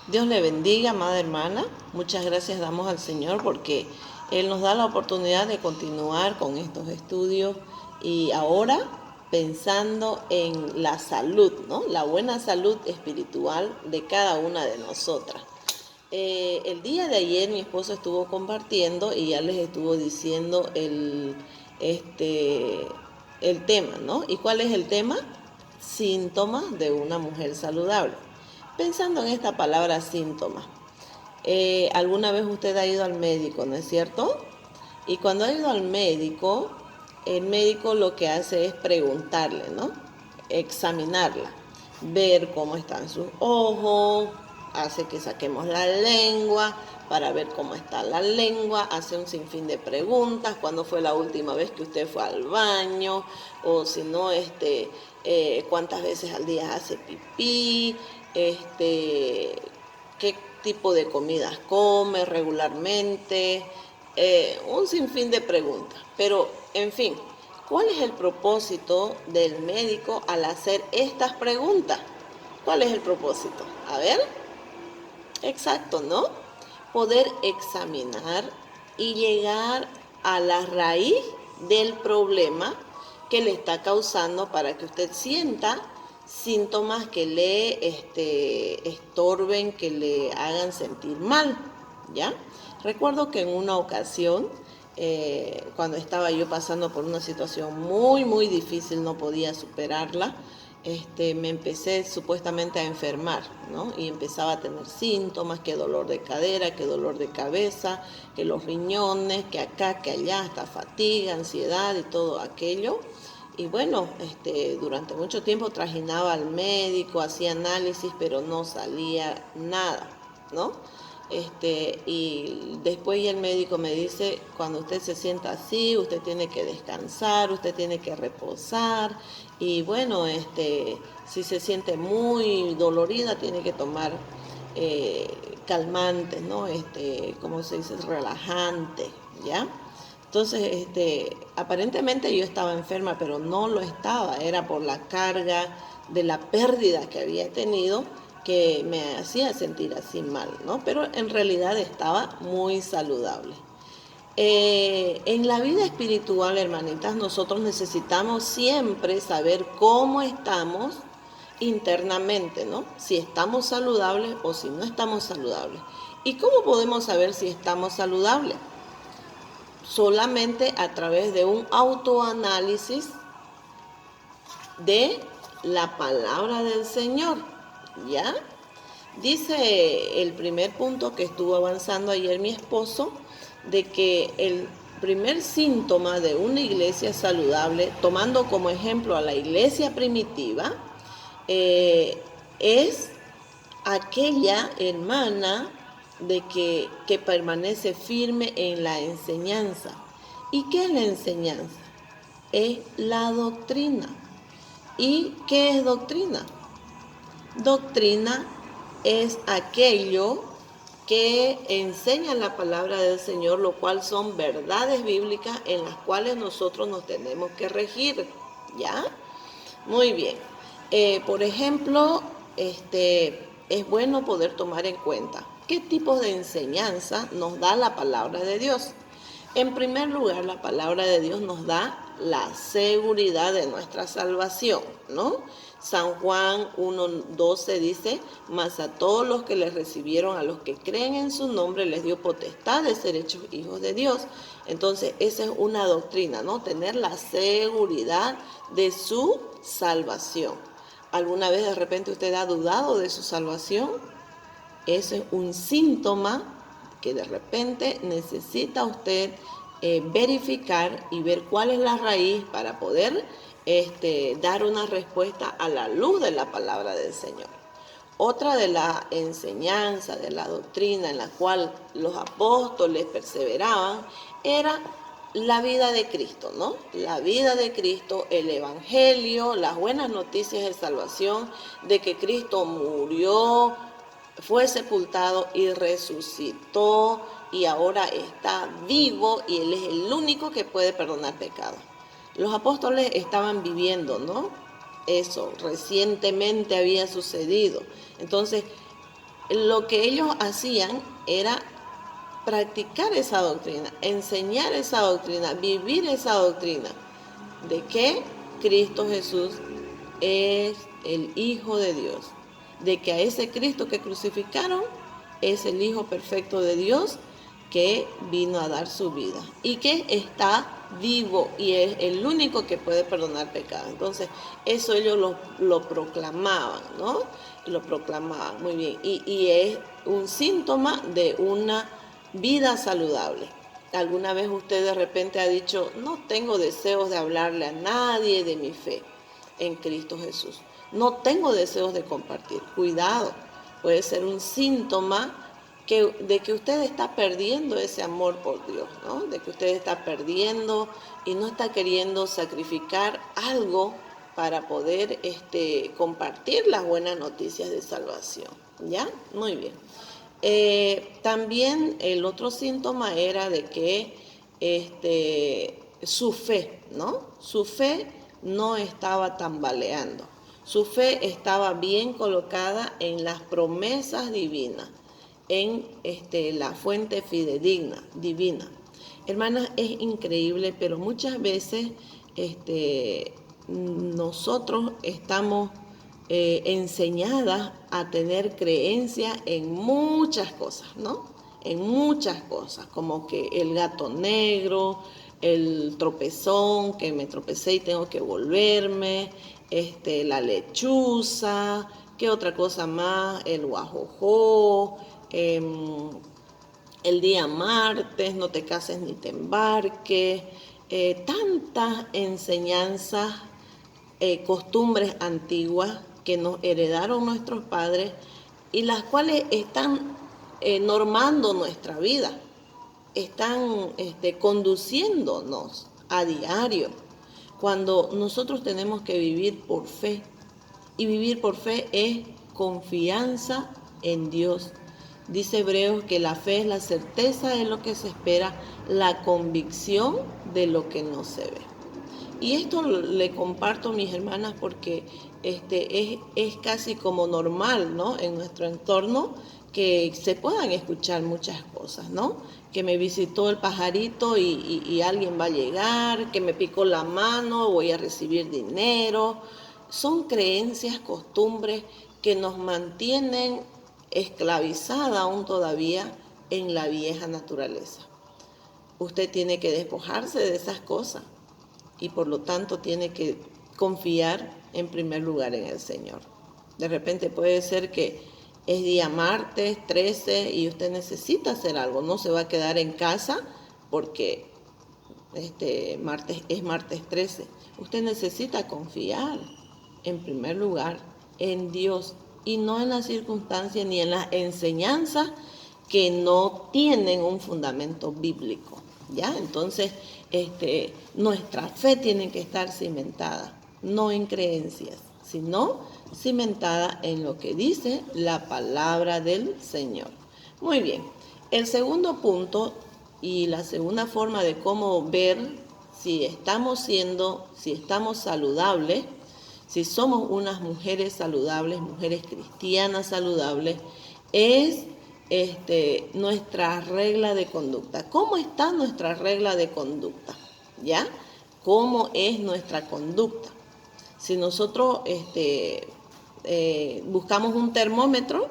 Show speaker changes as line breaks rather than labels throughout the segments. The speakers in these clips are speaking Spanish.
Dios le bendiga, amada hermana. Muchas gracias damos al Señor porque Él nos da la oportunidad de continuar con estos estudios y ahora pensando en la salud, ¿no? La buena salud espiritual de cada una de nosotras. El día de ayer mi esposo estuvo compartiendo y ya les estuvo diciendo este, el tema, ¿no? ¿Y cuál es el tema? Síntomas de una mujer saludable. Pensando en esta palabra síntomas, ¿alguna vez usted ha ido al médico, no es cierto? Y cuando ha ido al médico, el médico lo que hace es preguntarle, ¿no? Examinarla, ver cómo están sus ojos, hace que saquemos la lengua para ver cómo está la lengua, hace un sinfín de preguntas, cuándo fue la última vez que usted fue al baño, o si no, cuántas veces al día hace pipí, qué tipo de comidas come regularmente, un sinfín de preguntas. Pero, en fin, ¿cuál es el propósito del médico al hacer estas preguntas? ¿Cuál es el propósito? A ver, exacto, ¿no? Poder examinar y llegar a la raíz del problema que le está causando para que usted sienta síntomas que le estorben, que le hagan sentir mal, ¿ya? Recuerdo que en una ocasión, cuando estaba yo pasando por una situación muy difícil, no podía superarla, me empecé supuestamente a enfermar, ¿no? Y empezaba a tener síntomas, que dolor de cadera, que dolor de cabeza, que los riñones, que acá, que allá, hasta fatiga, ansiedad y todo aquello. Y bueno, durante mucho tiempo trajinaba al médico, hacía análisis, pero no salía nada, ¿no? Y después el médico me dice, cuando usted se sienta así, usted tiene que descansar, usted tiene que reposar, y bueno, si se siente muy dolorida, tiene que tomar calmantes, ¿no? ¿Cómo se dice? Relajante, ¿ya? Entonces, aparentemente yo estaba enferma, pero no lo estaba, era por la carga de la pérdida que había tenido que me hacía sentir así mal, ¿no? Pero en realidad estaba muy saludable. En la vida espiritual, hermanitas, nosotros necesitamos siempre saber cómo estamos internamente, ¿no? Si estamos saludables o si no estamos saludables. ¿Y cómo podemos saber si estamos saludables? Solamente a través de un autoanálisis de la palabra del Señor, ¿ya? Dice el primer punto que estuvo avanzando ayer mi esposo, de que el primer síntoma de una iglesia saludable, tomando como ejemplo a la iglesia primitiva, es aquella hermana que permanece firme en la enseñanza. ¿Y qué es la enseñanza? Es la doctrina. ¿Y qué es doctrina? Doctrina es aquello que enseña la palabra del Señor, lo cual son verdades bíblicas en las cuales nosotros nos tenemos que regir, ¿ya? Muy bien. Por ejemplo, es bueno poder tomar en cuenta qué tipos de enseñanza nos da la palabra de Dios. En primer lugar, la palabra de Dios nos da la seguridad de nuestra salvación, ¿no? San Juan 1:12 dice, mas a todos los que les recibieron, a los que creen en su nombre, les dio potestad de ser hechos hijos de Dios. Entonces, esa es una doctrina, ¿no? Tener la seguridad de su salvación. ¿Alguna vez de repente usted ha dudado de su salvación? Ese es un síntoma que de repente necesita usted verificar y ver cuál es la raíz para poder dar una respuesta a la luz de la palabra del Señor. Otra de la enseñanza, de la doctrina en la cual los apóstoles perseveraban, era la vida de Cristo, ¿no? La vida de Cristo, el Evangelio, las buenas noticias de salvación, de que Cristo murió, fue sepultado y resucitó y ahora está vivo y Él es el único que puede perdonar pecados. Los apóstoles estaban viviendo, ¿no? Eso recientemente había sucedido. Entonces, lo que ellos hacían era practicar esa doctrina, enseñar esa doctrina, vivir esa doctrina de que Cristo Jesús es el Hijo de Dios, de que a ese Cristo que crucificaron es el Hijo perfecto de Dios que vino a dar su vida y que está vivo y es el único que puede perdonar pecados. Entonces, eso ellos lo proclamaban, ¿no? Lo proclamaban, muy bien. Y es un síntoma de una vida saludable. ¿Alguna vez usted de repente ha dicho, no tengo deseos de hablarle a nadie de mi fe en Cristo Jesús? No tengo deseos de compartir. Cuidado, puede ser un síntoma de que usted está perdiendo ese amor por Dios, ¿no? De que usted está perdiendo y no está queriendo sacrificar algo para poder compartir las buenas noticias de salvación. ¿Ya? Muy bien. También el otro síntoma era de que su fe, ¿no? Su fe no estaba tambaleando. Su fe estaba bien colocada en las promesas divinas, en la fuente fidedigna, divina. Hermanas, es increíble, pero muchas veces nosotros estamos enseñadas a tener creencia en muchas cosas, ¿no? En muchas cosas, como que el gato negro, el tropezón, que me tropecé y tengo que volverme, la lechuza, ¿qué otra cosa más? El guajojó, el día martes, no te cases ni te embarques, tantas enseñanzas, costumbres antiguas que nos heredaron nuestros padres y las cuales están normando nuestra vida, están conduciéndonos a diario, cuando nosotros tenemos que vivir por fe. Y vivir por fe es confianza en Dios. Dice Hebreos que la fe es la certeza de lo que se espera, la convicción de lo que no se ve. Y esto le comparto a mis hermanas porque es casi como normal, ¿no? En nuestro entorno que se puedan escuchar muchas cosas, ¿no? Que me visitó el pajarito y alguien va a llegar, que me picó la mano, voy a recibir dinero. Son creencias, costumbres que nos mantienen esclavizada aún todavía en la vieja naturaleza. Usted tiene que despojarse de esas cosas y por lo tanto tiene que confiar en primer lugar en el Señor. De repente puede ser que es día martes 13 y usted necesita hacer algo, no se va a quedar en casa porque martes es martes 13. Usted necesita confiar en primer lugar en Dios y no en las circunstancias ni en las enseñanzas que no tienen un fundamento bíblico. ¿Ya? Entonces, nuestra fe tiene que estar cimentada, no en creencias, sino cimentada en lo que dice la palabra del Señor. Muy bien, el segundo punto y la segunda forma de cómo ver si estamos saludables, si somos unas mujeres saludables, mujeres cristianas saludables, es nuestra regla de conducta. ¿Cómo está nuestra regla de conducta? ¿Ya? ¿Cómo es nuestra conducta? Si nosotros buscamos un termómetro,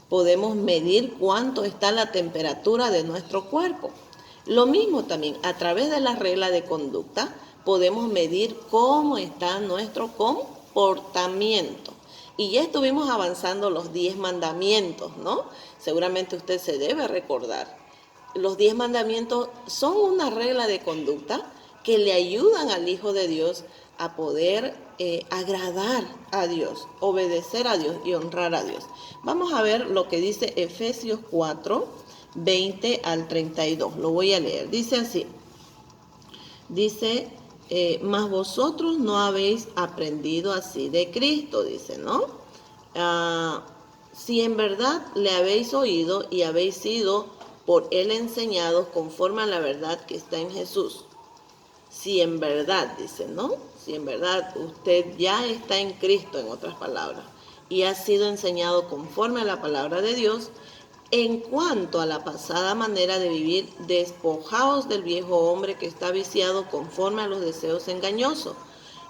podemos medir cuánto está la temperatura de nuestro cuerpo. Lo mismo también, a través de la regla de conducta, podemos medir cómo está nuestro comportamiento. Y ya estuvimos avanzando los 10 mandamientos, ¿no? Seguramente usted se debe recordar. Los 10 mandamientos son una regla de conducta que le ayudan al Hijo de Dios a poder agradar a Dios, obedecer a Dios y honrar a Dios. Vamos a ver lo que dice Efesios 4, 20 al 32. Lo voy a leer. Dice así. Dice, mas vosotros no habéis aprendido así de Cristo, dice, ¿no? Si en verdad le habéis oído y habéis sido por él enseñados conforme a la verdad que está en Jesús. Si en verdad, dice, ¿no? Si en verdad usted ya está en Cristo, en otras palabras. y ha sido enseñado conforme a la palabra de Dios. En cuanto a la pasada manera de vivir, despojaos del viejo hombre que está viciado conforme a los deseos engañosos,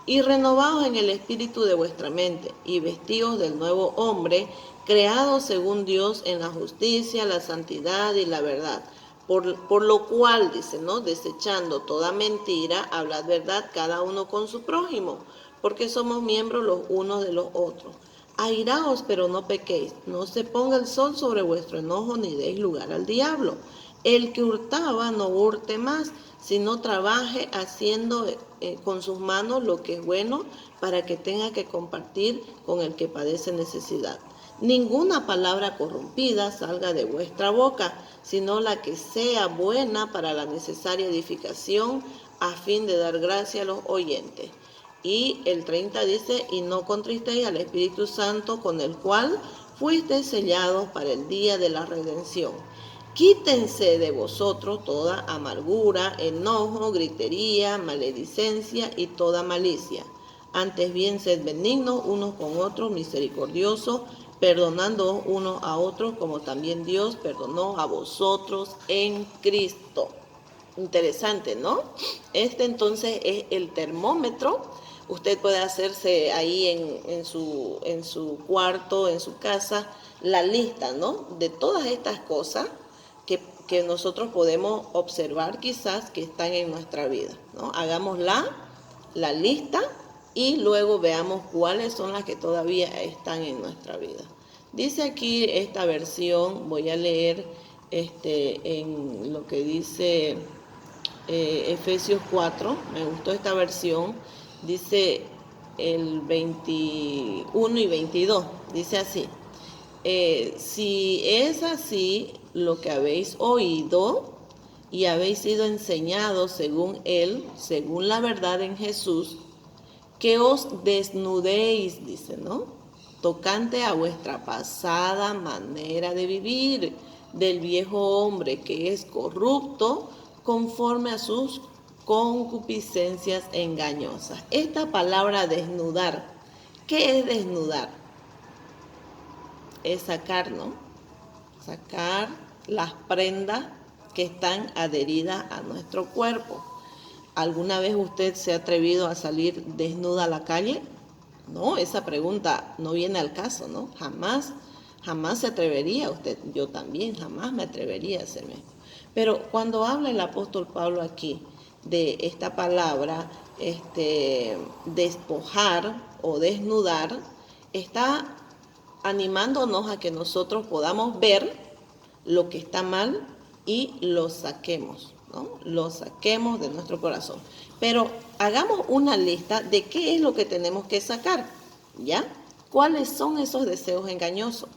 y renovaos en el espíritu de vuestra mente, y vestíos del nuevo hombre, creado según Dios en la justicia, la santidad y la verdad. Por lo cual, dice, ¿no? Desechando toda mentira, hablad verdad cada uno con su prójimo, porque somos miembros los unos de los otros. Airaos, pero no pequéis, no se ponga el sol sobre vuestro enojo, ni deis lugar al diablo. El que hurtaba, no hurte más, sino trabaje haciendo con sus manos lo que es bueno, para que tenga que compartir con el que padece necesidad. Ninguna palabra corrompida salga de vuestra boca, sino la que sea buena para la necesaria edificación, a fin de dar gracia a los oyentes. Y el 30 dice, y no contristéis al Espíritu Santo, con el cual fuisteis sellados para el día de la redención. Quítense de vosotros toda amargura, enojo, gritería, maledicencia y toda malicia. Antes bien, sed benignos unos con otros, misericordiosos, perdonando unos a otros, como también Dios perdonó a vosotros en Cristo. Interesante, ¿no? Este entonces es el termómetro. Usted puede hacerse ahí en su cuarto, en su casa, la lista, ¿no? De todas estas cosas que nosotros podemos observar quizás que están en nuestra vida, ¿no? Hagamos la lista y luego veamos cuáles son las que todavía están en nuestra vida. Dice aquí esta versión, voy a leer en lo que dice Efesios 4, me gustó esta versión, dice el 21 y 22, dice así, si es así lo que habéis oído y habéis sido enseñados según Él, según la verdad en Jesús, que os desnudéis, dice, ¿no? Tocante a vuestra pasada manera de vivir, del viejo hombre que es corrupto, conforme a sus concupiscencias engañosas. Esta palabra desnudar, ¿qué es desnudar? Es sacar, ¿no? Sacar las prendas que están adheridas a nuestro cuerpo. ¿Alguna vez usted se ha atrevido a salir desnuda a la calle? No, esa pregunta no viene al caso, ¿no? Jamás se atrevería usted. Yo también jamás me atrevería a hacerme. Pero cuando habla el apóstol Pablo aquí de esta palabra, despojar o desnudar, está animándonos a que nosotros podamos ver lo que está mal y lo saquemos, ¿no? Lo saquemos de nuestro corazón. Pero hagamos una lista de qué es lo que tenemos que sacar, ¿ya? ¿Cuáles son esos deseos engañosos?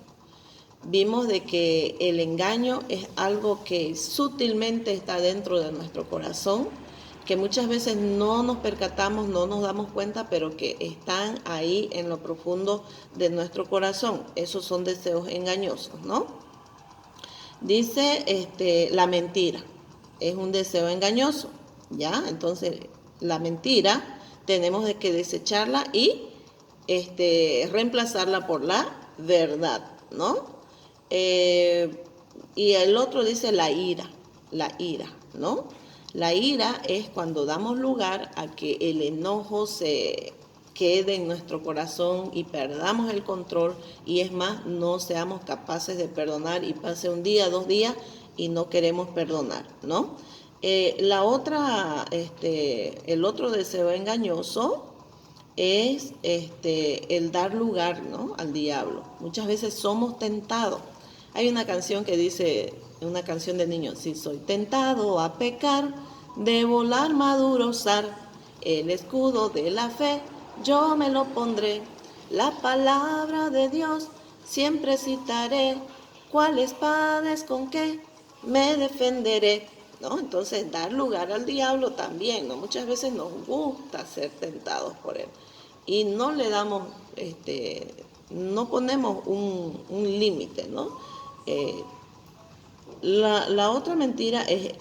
Vimos de que el engaño es algo que sutilmente está dentro de nuestro corazón, que muchas veces no nos percatamos, no nos damos cuenta, pero que están ahí en lo profundo de nuestro corazón. Esos son deseos engañosos, ¿no? Dice la mentira, es un deseo engañoso, ¿ya? Entonces, la mentira tenemos de que desecharla y reemplazarla por la verdad, ¿no? Y el otro dice la ira, ¿no? La ira es cuando damos lugar a que el enojo se quede en nuestro corazón y perdamos el control, y es más, no seamos capaces de perdonar y pase un día, 2 días y no queremos perdonar, ¿no? El otro deseo engañoso es el dar lugar, ¿no?, al diablo. Muchas veces somos tentados. Hay una canción que dice, una canción de niños, si soy tentado a pecar, debo la armadura usar, el escudo de la fe, yo me lo pondré, la palabra de Dios siempre citaré, cuál espada es con qué me defenderé, ¿no? Entonces, dar lugar al diablo también, ¿no? Muchas veces nos gusta ser tentados por él y no le damos, no ponemos un límite, ¿no? La otra mentira es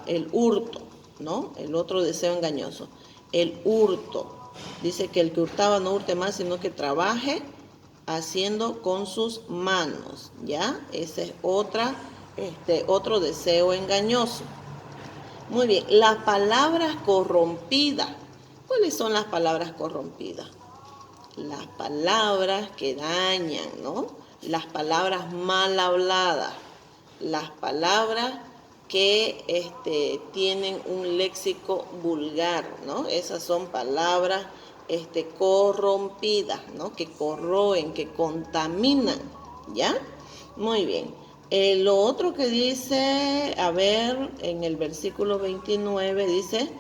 el hurto, ¿no? El otro deseo engañoso, el hurto. Dice que el que hurtaba no hurte más, sino que trabaje haciendo con sus manos, ¿ya? Ese es otro deseo engañoso. Muy bien, las palabras corrompidas. ¿Cuáles son las palabras corrompidas? Las palabras que dañan, ¿no? Las palabras mal habladas, las palabras que tienen un léxico vulgar, ¿no? Esas son palabras corrompidas, ¿no? Que corroen, que contaminan, ¿ya? Muy bien. Lo otro que dice, a ver, en el versículo 29 dice,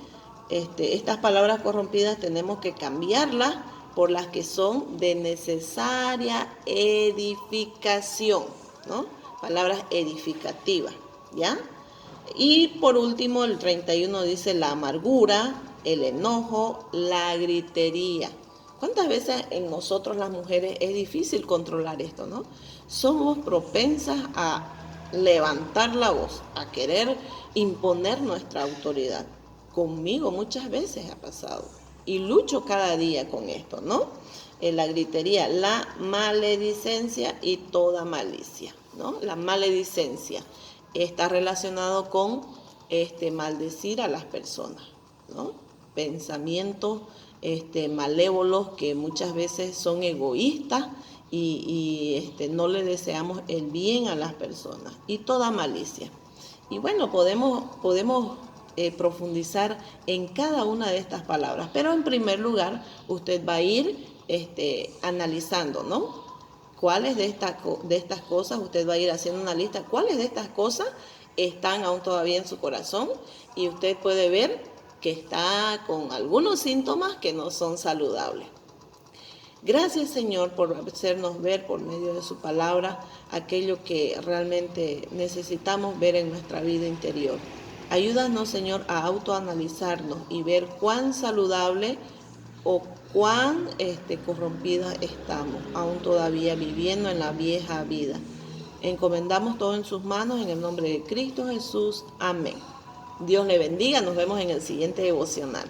estas palabras corrompidas tenemos que cambiarlas por las que son de necesaria edificación, ¿no? Palabras edificativas, ¿ya? Y por último, el 31 dice la amargura, el enojo, la gritería. ¿Cuántas veces en nosotros las mujeres es difícil controlar esto, no? Somos propensas a levantar la voz, a querer imponer nuestra autoridad. Conmigo muchas veces ha pasado y lucho cada día con esto, ¿no? La gritería, la maledicencia y toda malicia, ¿no? La maledicencia está relacionado con maldecir a las personas, ¿no? Pensamientos malévolos que muchas veces son egoístas y no le deseamos el bien a las personas y toda malicia. Y bueno, podemos profundizar en cada una de estas palabras, pero en primer lugar usted va a ir analizando, ¿no? ¿Cuáles de estas cosas, usted va a ir haciendo una lista, cuáles de estas cosas están aún todavía en su corazón? Y usted puede ver que está con algunos síntomas que no son saludables. Gracias, Señor, por hacernos ver por medio de su palabra aquello que realmente necesitamos ver en nuestra vida interior. Ayúdanos, Señor, a autoanalizarnos y ver cuán saludable o cuán corrompida estamos, aún todavía viviendo en la vieja vida. Encomendamos todo en sus manos en el nombre de Cristo Jesús. Amén. Dios le bendiga. Nos vemos en el siguiente devocional.